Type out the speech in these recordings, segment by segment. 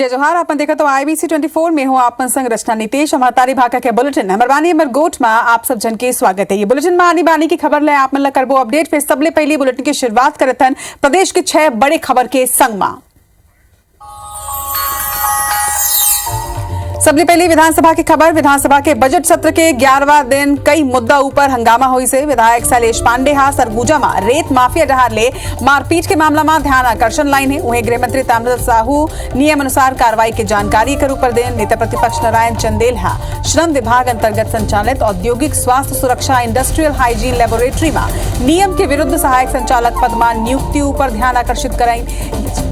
जय जोहार। अपन देखा तो IBC 24 में हो आपन संग रचना नितेश हमारी भाका के बुलेटिन हमर बानी हमर गोठ में आप सब जन के स्वागत है। ये बुलेटिन में आनी बानी की खबर ले आप मन ला करबो अपडेट। फिर सबले पहली बुलेटिन की शुरुआत करतन प्रदेश के 6 बड़े खबर के संग में। सबसे पहले विधानसभा की खबर। विधानसभा के बजट सत्र के 11वां दिन कई मुद्दा ऊपर हंगामा हुई से विधायक शैलेश पांडे हा सरगुजा में रेत माफिया डहार ले मारपीट के मामला में ध्यान आकर्षण लाइन है। वहीं गृह मंत्री ताम्रध्वज साहू नियम अनुसार कार्रवाई की जानकारी करू पर देन। नेता प्रतिपक्ष नारायण चंदेल हा श्रम विभाग अंतर्गत संचालित औद्योगिक स्वास्थ्य सुरक्षा इंडस्ट्रियल हाइजीन लेबोरेटरी में नियम के विरुद्ध सहायक संचालक पद में नियुक्ति ऊपर ध्यान आकर्षित कराई,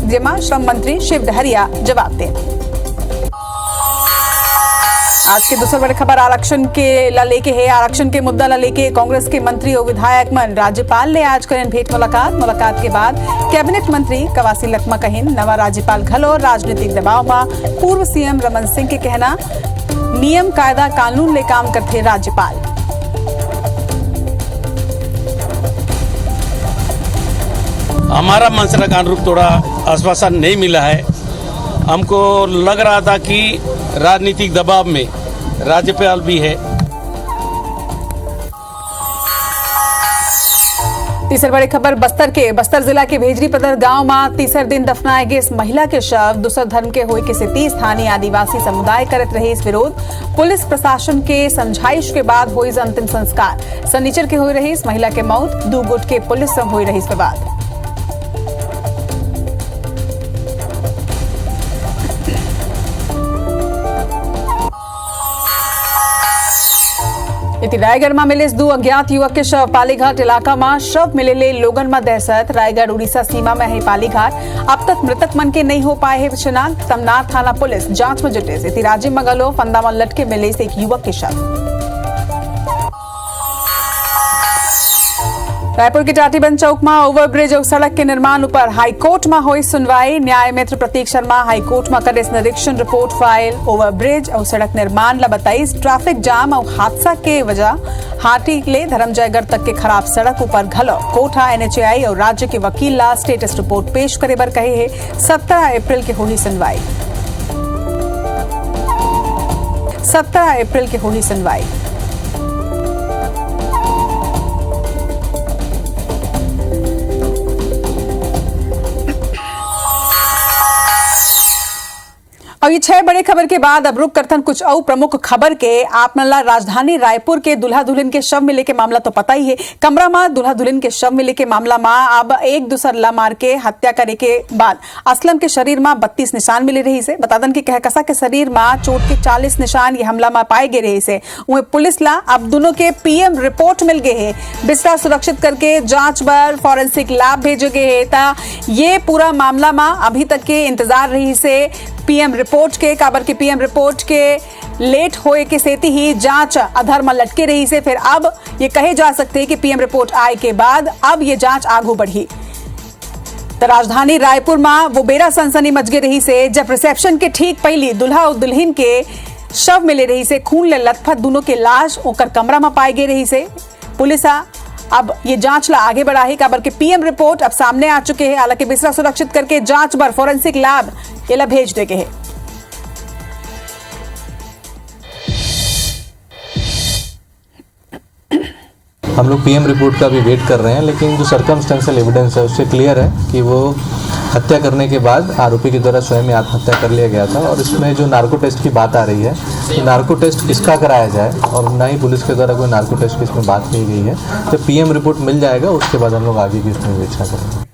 जेमा श्रम मंत्री शिव डहरिया जवाब दे। आज के दूसरे बड़े खबर आरक्षण के ला लेके है। आरक्षण के मुद्दा ला लेके कांग्रेस के मंत्री और विधायक मन राज्यपाल ने आज करें भेंट मुलाकात के बाद कैबिनेट मंत्री कवासी लखमा कहिन नवा राज्यपाल घलो राजनीतिक दबाव में। पूर्व सीएम रमन सिंह के कहना नियम कायदा कानून ले काम करते राज्यपाल। हमारा मनसरा का अनुरूप थोड़ा आश्वासन नहीं मिला है। हमको लग रहा था कि राजनीतिक दबाव में राज्यपाल भी है। तीसरी बड़ी खबर बस्तर जिला के भेजरी पदर गांव में तीसर दिन दफनाए गए इस महिला के शव दूसर धर्म के हुए किसी 30 स्थानीय आदिवासी समुदाय करत रहे इस विरोध। पुलिस प्रशासन के समझाइश के बाद हुई अंतिम संस्कार। सनीचर के हुई रही इस महिला के मौत। 2 गुट के पुलिस संग हुई रही इस विवाद। रायगढ़ में मिले 2 अज्ञात युवक के शव। पालीघाट इलाका में शव मिले लोगन में दहशत। रायगढ़ उड़ीसा सीमा में है पालीघाट। अब तक मृतक मन के नहीं हो पाए है शिनाख्त। तमनार थाना पुलिस जांच में जुटे। राज्य मंगलो फंदा में लटके मिले से एक युवक के शव। रायपुर के टाटीबंद चौक में ओवरब्रिज और सड़क के निर्माण पर हाईकोर्ट में हुई सुनवाई। न्याय मित्र प्रतीक शर्मा हाईकोर्ट में करे निरीक्षण रिपोर्ट फाइल। ओवरब्रिज और सड़क निर्माण ला बताई ट्रैफिक जाम और हादसा के वजह हाटी ले धर्मजयगढ़ तक के खराब सड़क ऊपर घलो कोठा NHAI और राज्य के वकील ला स्टेटस रिपोर्ट पेश करे बर कहे है। 17 अप्रैल के हुई सुनवाई। 17 अप्रैल के हुई सुनवाई। और ये 6 बड़े खबर के बाद अब रुक करथन कुछ और प्रमुख खबर के। आप नला राजधानी रायपुर के दूल्हा दुल्हन के शव मिले के मामला तो पता ही है। कमरा में दूल्हा दुल्हन के शव मिले के मामला में अब एक दूसर ला मार के हत्या करे के बाद असलम के शरीर में 32 निशान मिले रही से। बतादन की कहकसा के शरीर में चोट के 40 निशान ये हमला में पाए गए रही से। वहीं पुलिस ला अब दोनों के PM रिपोर्ट मिल गए है। बिस्तर सुरक्षित करके जांच पर फॉरेंसिक लैब भेजे गए है। ता ये पूरा मामला में अभी तक के इंतजार रही से PM रिपोर्ट के काबर के PM रिपोर्ट के लेट होए के सेती ही जांच अधर में लटके रही से। फिर अब ये कहे जा सकते हैं कि PM रिपोर्ट आए के बाद अब ये जांच आगू बढ़ी। तो राजधानी रायपुर में वो बेरा सनसनी मच गई रही से जब रिसेप्शन के ठीक पहली दूल्हा और दुल्हन के शव मिले रही से। खून ले लथपथ दोनों के लाश ओकर कमरा में पाए गए रही से। पुलिस अब ये जांच ला आगे बढ़ा है। काबर के PM रिपोर्ट अब सामने आ चुके हैं। हालांकि बिस्तर सुरक्षित करके जांच पर फॉरेंसिक लैब ये ला भेज दे गए। हम लोग PM रिपोर्ट का भी वेट कर रहे हैं, लेकिन जो सर्कमस्टेंशियल एविडेंस है उससे क्लियर है कि वो हत्या करने के बाद आरोपी के द्वारा स्वयं आत्महत्या कर लिया गया था। और इसमें जो नार्को टेस्ट की बात आ रही है, तो नार्को टेस्ट किसका कराया जाए और ना ही पुलिस के द्वारा कोई नार्को टेस्ट की इसमें बात की गई है। जब PM रिपोर्ट मिल जाएगा उसके बाद हम लोग आगे की इसमें विवेचना करेंगे।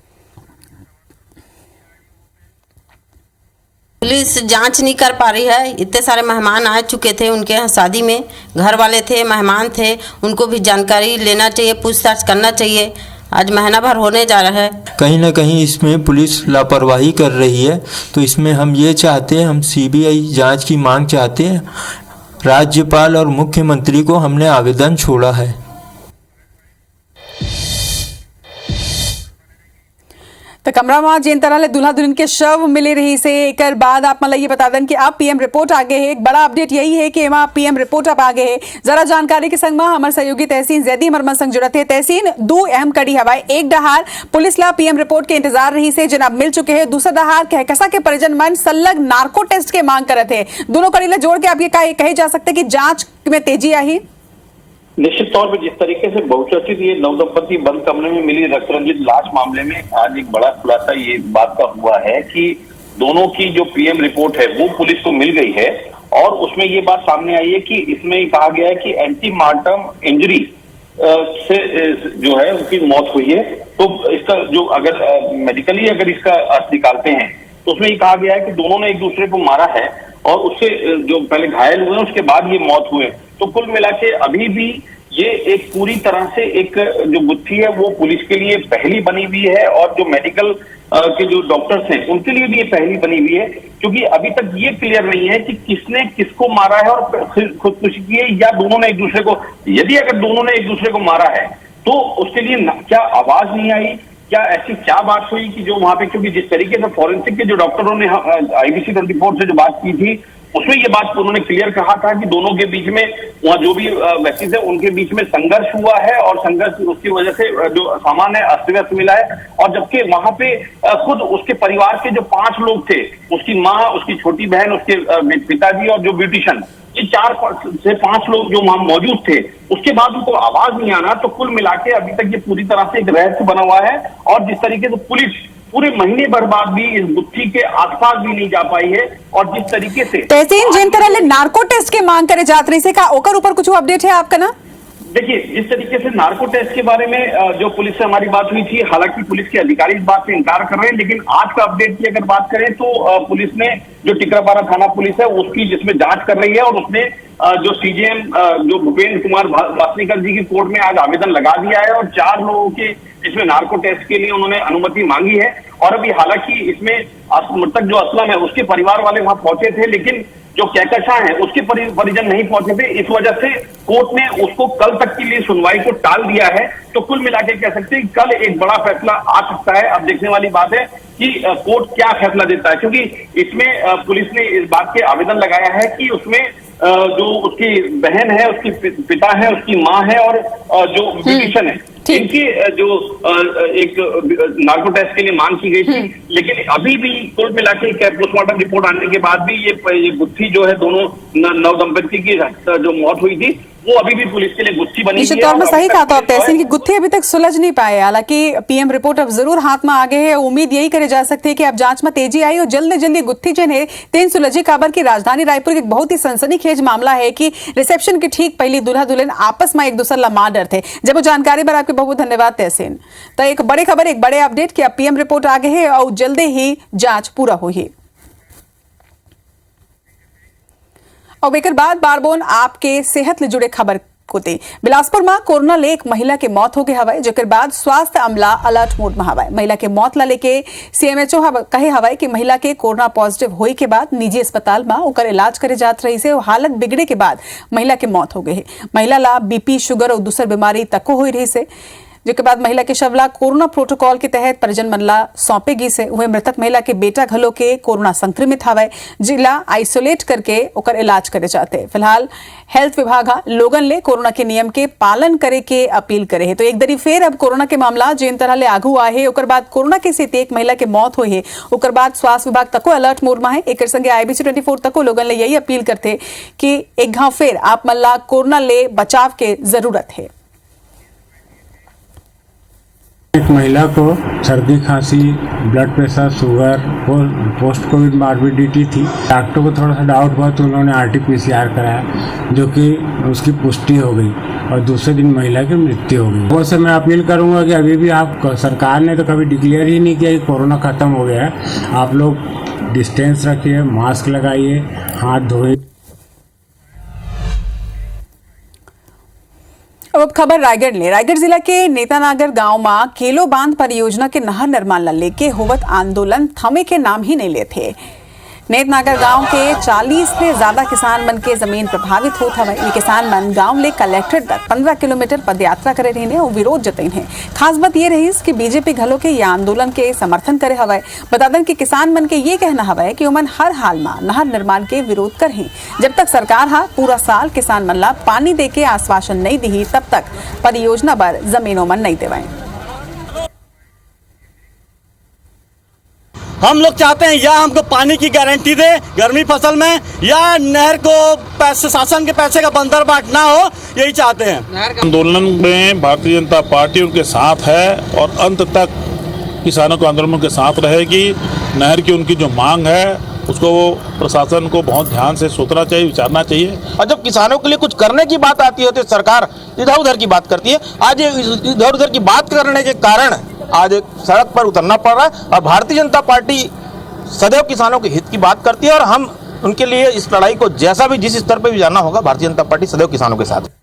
पुलिस जांच नहीं कर पा रही है। इतने सारे मेहमान आ चुके थे उनके यहाँ शादी में, घर वाले थे, मेहमान थे, उनको भी जानकारी लेना चाहिए, पूछताछ करना चाहिए। आज महीना भर होने जा रहा है। कहीं ना कहीं इसमें पुलिस लापरवाही कर रही है। तो इसमें हम ये चाहते हैं, हम CBI जांच की मांग चाहते हैं। राज्यपाल और मुख्यमंत्री को हमने आवेदन छोड़ा है। तो कमरा में जिन तरह ले दूल्हा दुल्हन के शव मिले रही से एक बाद आप मतलब ये बता दें कि अब पीएम रिपोर्ट आगे है। एक बड़ा अपडेट यही है कि एमा पीएम रिपोर्ट अब आगे है। जरा जानकारी के संग में हमारे सहयोगी तहसीन जैदी हमारे संग जुड़त है। तहसीन दो अहम कड़ी हवाई, एक डहार पुलिस ला पीएम रिपोर्ट के इंतजार रही से जिन अब मिल चुके हैं, दूसरा डहार कहकसा के परिजन मन सलग नार्को टेस्ट के मांग करते हैं। दोनों कड़ी ले जोड़ के आप ये कहे जा सकते कि जांच में तेजी आई। निश्चित तौर पर जिस तरीके से बहुचर्चित ये नवदंपति बंद कमरे में मिली रक्त रंजित लाश मामले में आज एक बड़ा खुलासा ये बात का हुआ है कि दोनों की जो पीएम रिपोर्ट है वो पुलिस को मिल गई है और उसमें ये बात सामने आई है कि इसमें कहा गया है कि एंटीमार्टम इंजरी से जो है उसकी मौत हुई है। तो इसका जो अगर मेडिकली अगर इसका अर्थ निकालते हैं तो उसमें ये कहा गया है कि दोनों ने एक दूसरे को मारा है और उससे जो पहले घायल हुए उसके बाद ये मौत हुए। तो कुल मिला के अभी भी ये एक पूरी तरह से एक जो गुत्थी है वो पुलिस के लिए पहली बनी हुई है और जो मेडिकल के जो डॉक्टर्स हैं उनके लिए भी ये पहली बनी हुई है, क्योंकि अभी तक ये क्लियर नहीं है कि किसने किसको मारा है और खुदकुशी की है या दोनों ने एक दूसरे को। यदि अगर दोनों ने एक दूसरे को मारा है तो उसके लिए क्या आवाज नहीं आई, क्या ऐसी क्या बात हुई कि जो वहां पे, क्योंकि जिस तरीके से फॉरेंसिक के जो डॉक्टरों ने IBC 24 से जो बात की थी उसमें ये बात उन्होंने क्लियर कहा था कि दोनों के बीच में वहां जो भी व्यक्ति थे उनके बीच में संघर्ष हुआ है और संघर्ष उसकी वजह से जो सामान है अस्त व्यस्त मिला है। और जबकि वहां पे खुद उसके परिवार के जो 5 लोग थे, उसकी माँ, उसकी छोटी बहन, उसके पिताजी और जो ब्यूटिशियन, ये 4 से 5 लोग जो वहां मौजूद थे, उसके बाद उनको आवाज नहीं आना। तो कुल मिला के अभी तक ये पूरी तरह से एक रहस्य बना हुआ है और जिस तरीके से पुलिस पूरे महीने भर बाद भी इस गुत्थी के आसपास भी नहीं जा पाई है और जिस तरीके से तहसीन जिन तरह ले नार्को टेस्ट के मांग करे जात रही से का ओकर ऊपर कुछ अपडेट है आपका ना? देखिए, जिस तरीके से नार्को टेस्ट के बारे में जो पुलिस से हमारी बात हुई थी, हालांकि पुलिस के अधिकारी इस बात से इनकार कर रहे हैं, लेकिन आज का अपडेट की अगर बात करें तो पुलिस ने जो टिकरापारा थाना पुलिस है उसकी जिसमें जांच कर रही है और उसने जो CJM जो भूपेंद्र कुमार वासनीकर जी की कोर्ट में आज आवेदन लगा दिया है और 4 लोगों के इसमें नार्को टेस्ट के लिए उन्होंने अनुमति मांगी है। और अभी हालांकि इसमें मृतक जो असलम है उसके परिवार वाले वहां पहुंचे थे, लेकिन जो कहकशा है उसके परिजन नहीं पहुंचे थे। इस वजह से कोर्ट ने उसको कल तक के लिए सुनवाई को टाल दिया है। तो कुल मिला के कह सकते हैं कल एक बड़ा फैसला आ सकता है। अब देखने वाली बात है कि कोर्ट क्या फैसला देता है, क्योंकि इसमें पुलिस ने इस बात के आवेदन लगाया है कि उसमें जो उसकी बहन है, उसकी पिता है, उसकी माँ है और जो ब्यूटिशियन है, इनकी जो एक नार्को टेस्ट के लिए मांग की गई थी। लेकिन अभी भी कुल मिला के पोस्टमार्टम रिपोर्ट आने के बाद भी ये गुत्थी जो है दोनों नवदंपति की जो मौत हुई थी वो अभी भी पुलिस के लिए गुत्थी बनी निश्चित तौर में सही कहा। तो आप तहसीन की गुत्थी अभी तक सुलझ नहीं पाए, हालांकि पीएम रिपोर्ट अब जरूर हाथ में आगे है। उम्मीद यही करे जा सकती है कि अब जांच में तेजी आई और जल्द जल्दी गुत्थी जन है तीन सुलझी। खबर की राजधानी रायपुर के एक बहुत ही सनसनीखेज मामला है कि रिसेप्शन के ठीक पहले दूल्हा दुल्हन आपस में एक दूसरे ला मार डर थे। जब वो जानकारी पर आपके बहुत धन्यवाद तहसीन। तो एक बड़े खबर, एक बड़े अपडेट की अब पीएम रिपोर्ट आगे है और जल्द ही जांच पूरा हुई। और एक बाद बारबोन आपके सेहत ले जुड़े खबर होते बिलासपुर में कोरोना ले एक महिला के मौत हो गए हवाई, जेकर बाद स्वास्थ्य अमला अलर्ट मोड में हवाई। महिला के मौत ला लेके CMHO कहे हवाई कि महिला के कोरोना पॉजिटिव होए के बाद निजी अस्पताल में ओकर इलाज करे जात रही से हालत बिगड़े के बाद महिला के मौत हो गई है। महिला ला BP, शुगर और दूसर बीमारी तको हुई रही से, जिसके बाद महिला के शवला कोरोना प्रोटोकॉल के तहत परिजन मनला सौंपेगी से। वह मृतक महिला के बेटा घलो के कोरोना संक्रमित हवाए, जिला आइसोलेट करके ओकर इलाज करे जाते। फिलहाल हेल्थ विभाग लोगन ले कोरोना के नियम के पालन करे के अपील करे है। तो एक दरी फिर अब कोरोना के मामला जिन तरह ले आगू आए है, ओकर बाद कोरोना के से एक महिला के मौत हुई है, ओकर बाद स्वास्थ्य विभाग तको अलर्ट मोड में है। एक संगे IBC 24 तको लोगन ले यही अपील करते कि एक घाव फिर आप मल्ला कोरोना ले बचाव के जरूरत है। एक महिला को सर्दी, खांसी, ब्लड प्रेशर, शुगर और पोस्ट कोविड मॉर्बिडिटी थी। डॉक्टर को थोड़ा सा डाउट हुआ तो उन्होंने RT-PCR कराया, जो कि उसकी पुष्टि हो गई और दूसरे दिन महिला की मृत्यु हो गई। उससे मैं अपील करूंगा कि अभी भी आप, सरकार ने तो कभी डिक्लेयर ही नहीं किया कि कोरोना खत्म हो गया है। आप लोग डिस्टेंस रखिए, मास्क लगाइए, हाथ धोए। अब खबर रायगढ़ ले। रायगढ़ जिला के नेतानागर गांव में केलो बांध परियोजना के नहर निर्माण ला लेके होवत आंदोलन थमे के नाम ही नहीं लेते। नेतनागर गांव के 40 से ज्यादा किसान मन के जमीन प्रभावित होत हवे। ये किसान मन गांव ले कलेक्ट्रेट तक 15 किलोमीटर पद यात्रा करे रहे और विरोध जतईन है। खास बात ये रही कि बीजेपी घलो के ये आंदोलन के समर्थन करे हवे। बता दें कि किसान मन के ये कहना हवे कि ओमन हर हाल में नहर निर्माण के विरोध करही। जब तक सरकार हा पूरा साल किसान मन ला पानी दे के आश्वासन नहीं दी तब तक परियोजना पर जमीन ओमन नहीं देवाएं। हम लोग चाहते हैं या हमको पानी की गारंटी दे गर्मी फसल में, या नहर को पैसे शासन के पैसे का बंदर बाट ना हो, यही चाहते हैं। आंदोलन में भारतीय जनता पार्टी उनके साथ है और अंत तक किसानों के आंदोलन के साथ रहेगी। नहर की उनकी जो मांग है उसको प्रशासन को बहुत ध्यान से सोचना चाहिए, विचारना चाहिए। और जब किसानों के लिए कुछ करने की बात आती है तो सरकार इधर उधर की बात करती है। आज इधर उधर की बात करने के कारण आज एक सड़क पर उतरना पड़ रहा है और भारतीय जनता पार्टी सदैव किसानों के हित की बात करती है और हम उनके लिए इस लड़ाई को जैसा भी जिस स्तर पर भी जाना होगा, भारतीय जनता पार्टी सदैव किसानों के साथ।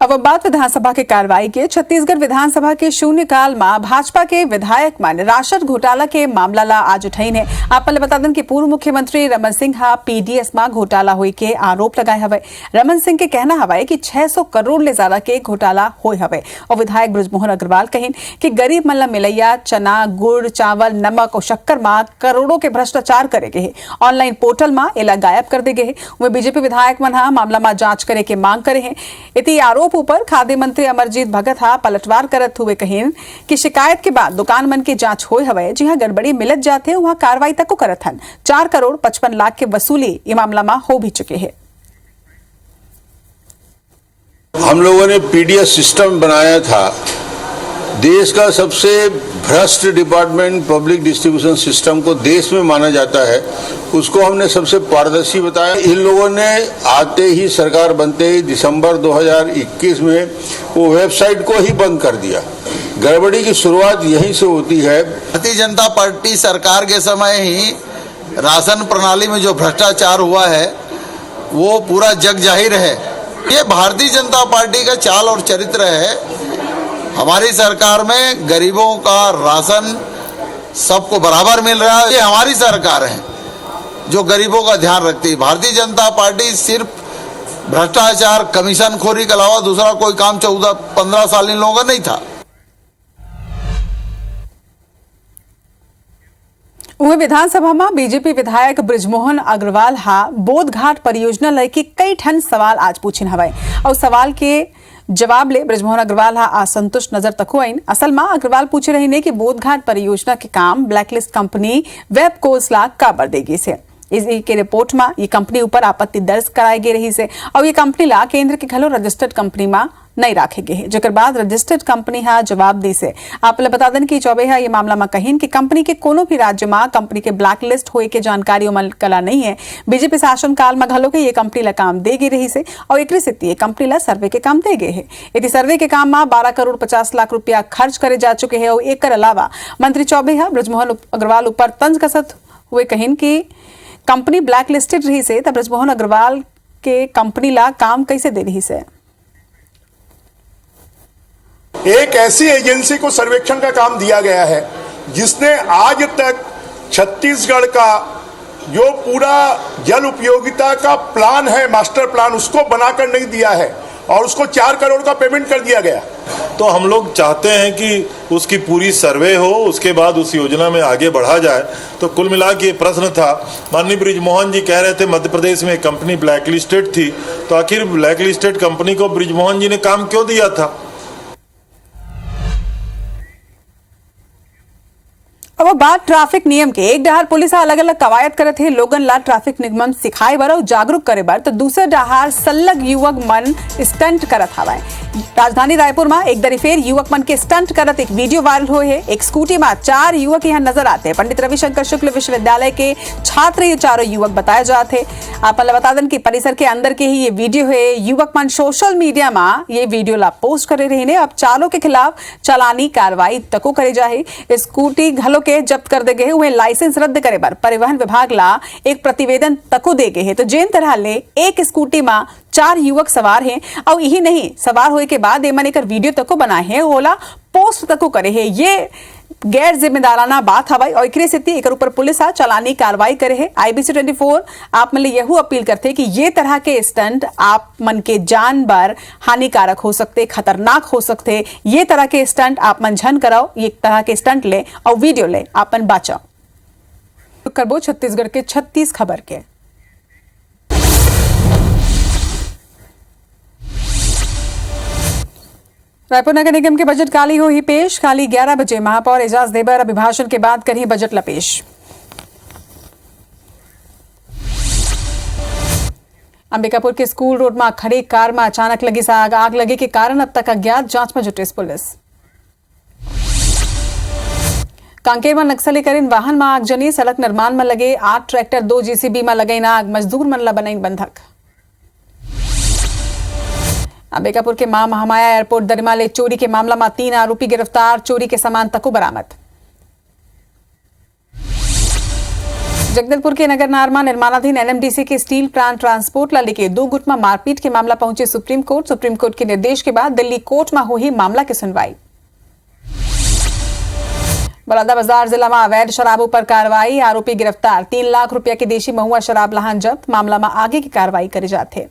अब बात विधानसभा के कार्रवाई के। छत्तीसगढ़ विधानसभा के शून्यकाल में भाजपा के विधायक मन राशन घोटाला के मामला ला आज उठाई ने। आप बता दें कि पूर्व मुख्यमंत्री रमन सिंह हा पीडीएस में घोटाला हुई के आरोप लगाए हवे। रमन सिंह के कहना हवा कि 600 करोड़ ले ज्यादा के घोटाला होए हवे और विधायक बृजमोहन अग्रवाल कहिन कि गरीब मन ला मिलैया चना, गुड़, चावल, नमक और शक्कर में करोड़ों के भ्रष्टाचार करे गए। ऑनलाइन पोर्टल में एला गायब कर दे गए। वे बीजेपी विधायक मन हा मामला में जांच करे के मांग करे हैं। इति आरोप ऊपर खाद्य मंत्री अमरजीत भगत हा पलटवार करत हुए कहिन कि शिकायत के बाद दुकान मन की जांच होए हवे। जहां गड़बड़ी मिलत जाते वहां कार्रवाई तक करत हन। 4 करोड़ 55 लाख के वसूली इस मामला में हो भी चुके हैं। हम लोगों ने पीडीएस सिस्टम बनाया था, देश का सबसे भ्रष्ट डिपार्टमेंट पब्लिक डिस्ट्रीब्यूशन सिस्टम को देश में माना जाता है, उसको हमने सबसे पारदर्शी बताया। इन लोगों ने आते ही सरकार बनते ही दिसंबर 2021 में वो वेबसाइट को ही बंद कर दिया। गड़बड़ी की शुरुआत यहीं से होती है। भारतीय जनता पार्टी सरकार के समय ही राशन प्रणाली में जो भ्रष्टाचार हुआ है वो पूरा जग जाहिर है। ये भारतीय जनता पार्टी का चाल और चरित्र है। हमारी सरकार में गरीबों का राशन सबको बराबर मिल रहा है। ये हमारी सरकार है जो गरीबों का ध्यान रखती है। भारतीय जनता पार्टी सिर्फ भ्रष्टाचार, कमीशन खोरी के अलावा दूसरा कोई काम 14-15 साल इन लोगों का नहीं था। वहीं विधानसभा में बीजेपी विधायक बृजमोहन अग्रवाल हा बोधघाट परियोजना लेके कई ठन सवाल आज पूछिन हवाए और सवाल के जवाब ले बृजमोहन अग्रवाल हा असंतुष्ट नजर तको आइन। असल में अग्रवाल पूछ रहे ने कि बोधघाट परियोजना के काम ब्लैकलिस्ट कंपनी वेबकोर्स ला काबर देगी से। इस के रिपोर्ट में ये कंपनी ऊपर आपत्ति दर्ज कराई गई रही से और ये कंपनी ला केंद्र के घलो रजिस्टर्ड कंपनी में नहीं रखे गए हैं। जकर बाद रजिस्टर्ड कंपनी हा जवाब दी से आप बता दें कि चौबे है ये मामला में कहिन कि कंपनी के कोनो भी राज्य में कंपनी के ब्लैकलिस्ट होए के जानकारी उमल कला नहीं है। बीजेपी शासन काल में घलो के ये कंपनी ला काम दे गई रही से और एक ये कंपनी ला सर्वे के काम दे गए है। यदि सर्वे के काम में 12 करोड़ 50 लाख रुपया खर्च करे जा चुके हैं और एक अलावा मंत्री चौबे है बृजमोहन अग्रवाल ऊपर तंज कसत हुए कहिन की कंपनी ब्लैक लिस्टेड रही से तब बृजमोहन अग्रवाल के कंपनी ला काम कैसे दे रही से। एक ऐसी एजेंसी को सर्वेक्षण का काम दिया गया है जिसने आज तक छत्तीसगढ़ का जो पूरा जल उपयोगिता का प्लान है, मास्टर प्लान, उसको बनाकर नहीं दिया है और उसको 4 करोड़ का पेमेंट कर दिया गया। तो हम लोग चाहते हैं कि उसकी पूरी सर्वे हो, उसके बाद उस योजना में आगे बढ़ा जाए। तो कुल मिला के प्रश्न था, माननीय बृजमोहन जी कह रहे थे मध्य प्रदेश में कंपनी ब्लैक लिस्टेड थी, तो आखिर ब्लैक लिस्टेड कंपनी को बृजमोहन जी ने काम क्यों दिया था? अब बात ट्रैफिक नियम के। एक डहार पुलिस अलग अलग कवायद करे थे लोगन ला ट्रैफिक नियम सिखाए बर और जागरूक करे बर, तो दूसरे डहार सल्लग युवक मन स्टंट करत हवाए। राजधानी रायपुर में एक दरी फेर युवक मन के स्टंट करत एक वीडियो वायरल हुए है। एक स्कूटी में 4 युवक यहाँ नजर आते हैं। पंडित रविशंकर शुक्ल विश्वविद्यालय के छात्र ये चारों युवक बताए जाते। आप बता दें कि परिसर के अंदर के ही ये वीडियो है। युवक मन सोशल मीडिया में ये वीडियो ला पोस्ट करे रहे। अब चारों के खिलाफ चालानी कार्रवाई तको करे जाए। स्कूटी घलो के जब्त कर दे गए हुए, लाइसेंस रद्द करे बर परिवहन विभाग ला एक प्रतिवेदन तको दे गए है। तो जेन तरह ले एक स्कूटी में 4 युवक सवार हैं और यही नहीं, सवार होए के बाद एमन एक वीडियो तको बनाए हैं, ओला पोस्ट तको करे है। ये गैर जिम्मेदाराना बात हवाई और एकरे से एक ऊपर पुलिस चलानी कार्रवाई करे है। IBC 24 आप मन यहू अपील करते कि ये तरह के स्टंट आप मन के जान बर हानिकारक हो सकते, खतरनाक हो सकते। ये तरह के स्टंट आप मन झन कराओ, ये तरह के स्टंट ले और वीडियो ले आपन बचाओ। करबो छत्तीसगढ़ के 36 खबर के। रायपुर नगर निगम के बजट काली हो ही पेश। काली 11 बजे महापौर एजाज देबर अभिभाषण के बाद करी बजट लपेश। अंबिकापुर के स्कूल रोड में खड़ी कार में अचानक लगी आग। आग लगे के कारण अब तक अज्ञात, जांच में जुटे पुलिस। कांकेर में नक्सली करीन वाहन में आगजनी। सड़क निर्माण में लगे 8 ट्रैक्टर 2 JCB में लगे आग। मजदूर मन ला बनाई बंधक। अंबिकापुर के मां महामाया एयरपोर्ट दरिमा ले चोरी के मामला में 3 आरोपी गिरफ्तार। चोरी के सामान तको बरामद। जगदलपुर के नगर नारमा निर्माणाधीन NMDC के स्टील प्लांट ट्रांसपोर्ट ला लेके 2 गुट में मारपीट के मामला पहुंचे सुप्रीम कोर्ट। सुप्रीम कोर्ट के निर्देश के बाद दिल्ली कोर्ट में हुई मामला की सुनवाई। बलौदाबाजार जिला में अवैध शराबों पर कार्रवाई। आरोपी गिरफ्तार। 3 लाख रुपया की देशी महुआ शराब लहान जब्त। मामला में आगे की कार्रवाई करी जाते।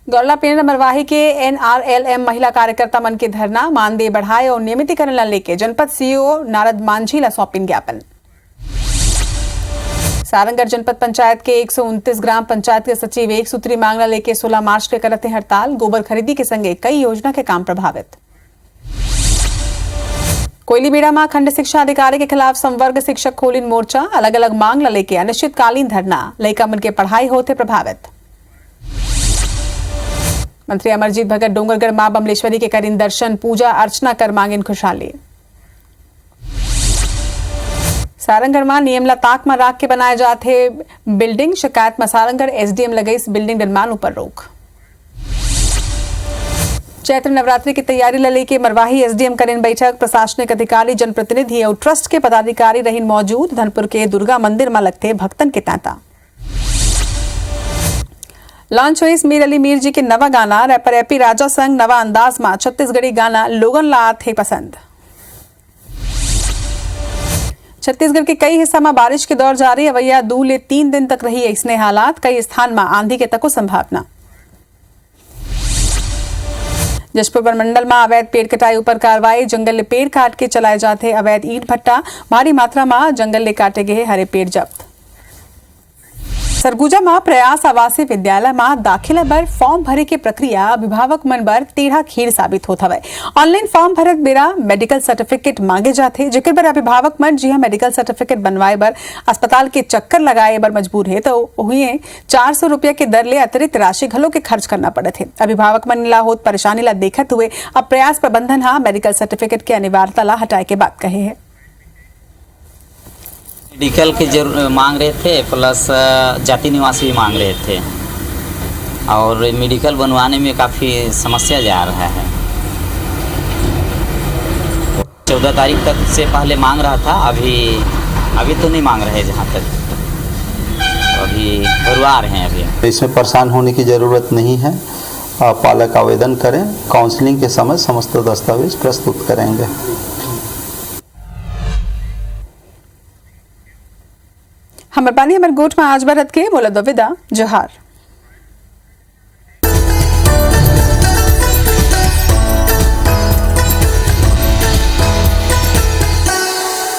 गौरला पेड़ मरवाही के NRLM महिला कार्यकर्ता मन के धरना। मानदेय बढ़ाए और नियमितीकरण ला लेके जनपद CEO नारद मांझी ला सौंपिन ज्ञापन। सारंगढ़ जनपद पंचायत के 129 ग्राम पंचायत के सचिव एक सूत्री मांग ला लेके 16 मार्च के करते हड़ताल। गोबर खरीदी के संगे कई योजना के काम प्रभावित। कोयलीबेड़ा में खंड शिक्षा अधिकारी के खिलाफ संवर्ग शिक्षक खोलिन मोर्चा। अलग अलग मांग ला लेके अनिश्चितकालीन धरना। लइका मन के पढ़ाई होते प्रभावित। मंत्री अमरजीत भगत डोंगरगढ़ मां बमलेश्वरी के करीन दर्शन पूजा अर्चना कर मांगिन खुशहाली। सारंगढ़ में नियमला ताक में राख के बनाए जाते बिल्डिंग। शिकायत में सारंगढ़ SDM लगे इस बिल्डिंग निर्माण पर रोक। चैत्र नवरात्रि की तैयारी ला लेके मरवाही SDM करेन बैठक। प्रशासनिक अधिकारी, जनप्रतिनिधि और ट्रस्ट के पदाधिकारी रहीन मौजूद। धनपुर के दुर्गा मंदिर में लगते भक्तन के तांता। लॉन्च हुई मीर अली मीर जी के नवा गाना। रैपर एपी राजा संग नवा अंदाज में छत्तीसगढ़ी गाना लोगन ला थे पसंद। छत्तीसगढ़ के कई हिस्सा में बारिश के दौर जारी। अवैया 2 ले 3 दिन तक रही ऐसने हालात। कई स्थान में आंधी के तको संभावना। जशपुर वनमंडल में अवैध पेड़ कटाई ऊपर कार्रवाई। जंगल ले पेड़ काट के चलाए जाते अवैध ईंट भट्टा। भारी मात्रा में जंगल ले काटे गए हरे पेड़ जब्त। सरगुजा में प्रयास आवासीय विद्यालय में दाखिला बर फॉर्म भरे के प्रक्रिया अभिभावक मन बर टेढ़ा खीर साबित होत हवे। ऑनलाइन फॉर्म भरत बेरा मेडिकल सर्टिफिकेट मांगे जाते, जेकर बर अभिभावक मन जी मेडिकल सर्टिफिकेट बनवाए बर अस्पताल के चक्कर लगाए बर मजबूर है तो वही 400 रुपया के दर ले अतिरिक्त राशि घलो के खर्च करना पड़े थे। अभिभावक मन ला होत परेशानी ला देखत हुए अब प्रयास प्रबंधन मेडिकल सर्टिफिकेट के अनिवार्यता ला हटाए के बात कहे है। मेडिकल की जरूर मांग रहे थे, प्लस जाति निवासी भी मांग रहे थे और मेडिकल बनवाने में काफ़ी समस्या जा रहा है। 14 तारीख तक से पहले मांग रहा था, अभी तो नहीं मांग रहे। जहाँ तक अभी भरवा रहे हैं। अभी इसमें परेशान होने की ज़रूरत नहीं है। पालक आवेदन करें, काउंसलिंग के समय समस्त दस्तावेज प्रस्तुत करेंगे। हमर गोठ में आज भारत के बोला दो विदा जोहार।